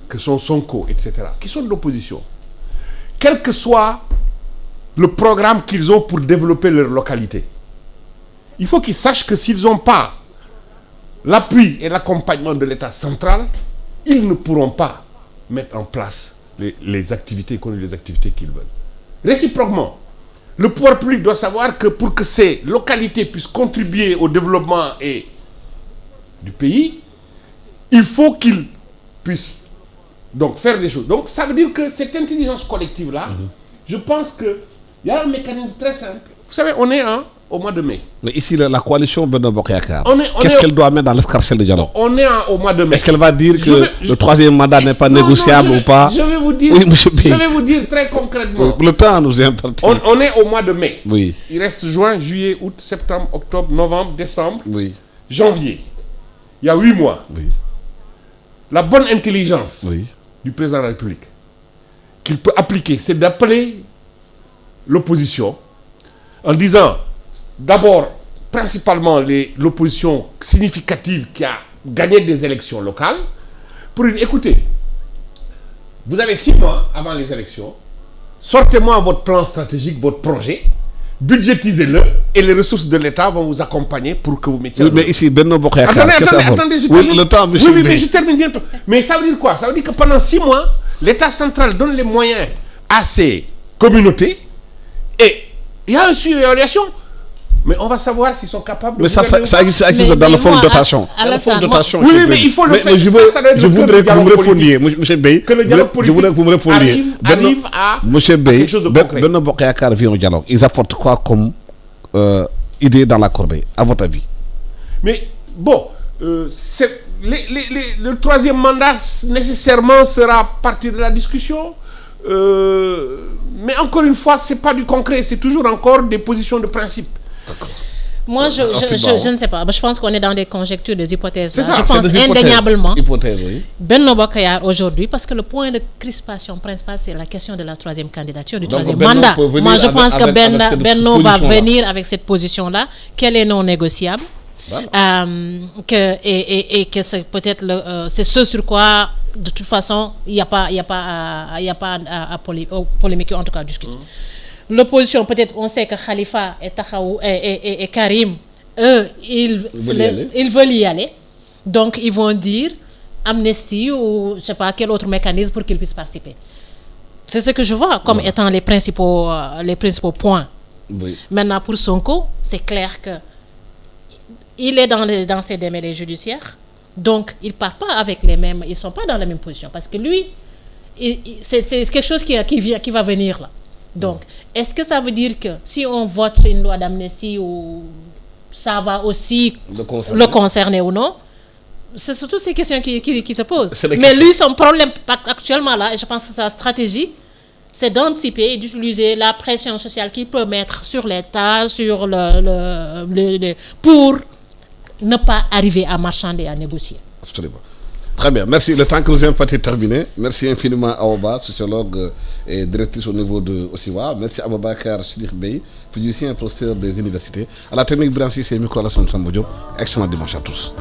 que sont Sonko, etc., qui sont de l'opposition, quelle que soit le programme qu'ils ont pour développer leur localité. Il faut qu'ils sachent que s'ils n'ont pas l'appui et l'accompagnement de l'État central, ils ne pourront pas mettre en place les activités économiques, les activités qu'ils veulent. Réciproquement, le pouvoir public doit savoir que pour que ces localités puissent contribuer au développement du pays, il faut qu'ils puissent donc faire des choses. Donc ça veut dire que cette intelligence collective-là, je pense qu'il y a un mécanisme très simple. Vous savez, on est au mois de mai. Mais ici, la coalition Benno Bokk Yakaar, qu'est-ce qu'elle doit mettre dans l'escarcelle de dialogue? On est au mois de mai. Est-ce qu'elle va dire que le troisième mandat n'est pas négociable ou pas? Je vais vous dire, oui, monsieur Bey. Je vais vous dire très concrètement. Le temps nous est imparti. On est au mois de mai. Oui. Il reste juin, juillet, août, septembre, octobre, novembre, décembre, oui. janvier. Il y a 8 mois. Oui. La bonne intelligence oui. du président de la République qu'il peut appliquer, c'est d'appeler l'opposition en disant d'abord, principalement l'opposition significative qui a gagné des élections locales, pour dire, écoutez, vous avez 6 mois avant les élections, sortez-moi votre plan stratégique, votre projet, budgétisez-le et les ressources de l'État vont vous accompagner pour que vous mettiez... Oui, mais ici, Benno Bokk Yakaar... Attendez, je termine. Le temps, monsieur oui, mais je termine bientôt. Mais ça veut dire quoi? Ça veut dire que pendant 6 mois, l'État central donne les moyens à ces communautés et il y a une surévaluation. Mais on va savoir s'ils sont capables de... Mais ça existe dans le fonds de dotation. Oui, mais il faut le faire. Je voudrais que vous me répondiez, M. Bey. Que le dialogue politique arrive à quelque chose de concret. Benno Bokk Yakaar vient au dialogue. Ils apportent quoi comme idée dans la corbeille, à votre avis? Mais bon, le troisième mandat nécessairement sera partie de la discussion. Mais encore une fois, ce n'est pas du concret, c'est toujours encore des positions de principe. Moi, je ne sais pas. Je pense qu'on est dans des conjectures, des hypothèses. C'est ça, je pense indéniablement. Hypothèse, oui. Benno Bokk Yakaar aujourd'hui, Parce que le point de crispation principal, c'est la question de la troisième candidature, du troisième mandat. Moi, je pense que Benno va venir avec cette position-là, qu'elle est non négociable. Que c'est peut-être c'est ce sur quoi, de toute façon, il n'y a pas à polémiquer, en tout cas à discuter. L'opposition, peut-être, on sait que Khalifa et Karim, eux, ils veulent y aller. Donc, ils vont dire amnistie ou je ne sais pas quel autre mécanisme pour qu'ils puissent participer. C'est ce que je vois comme étant les principaux points. Oui. Maintenant, pour Sonko, c'est clair que il est dans ses démêlés judiciaires. Donc, il part pas avec les mêmes... Ils ne sont pas dans la même position. Parce que lui, c'est quelque chose qui va venir là. Donc, est-ce que ça veut dire que si on vote une loi d'amnistie, ou ça va aussi le concerner ou non? C'est surtout ces questions qui se posent. Mais lui, son problème actuellement là, et je pense que sa stratégie, c'est d'anticiper et d'utiliser la pression sociale qu'il peut mettre sur l'État, sur pour ne pas arriver à marchander, à négocier. Absolument. Très bien, merci. Le temps que nous avons pas terminé. Merci infiniment à Awa, sociologue et directrice au niveau de Osiwa. Merci à Ababakar Sidikh Bey, physicien et professeur des universités. À la technique branchée, c'est Micro Alassane Sambou Diop. Excellent dimanche à tous.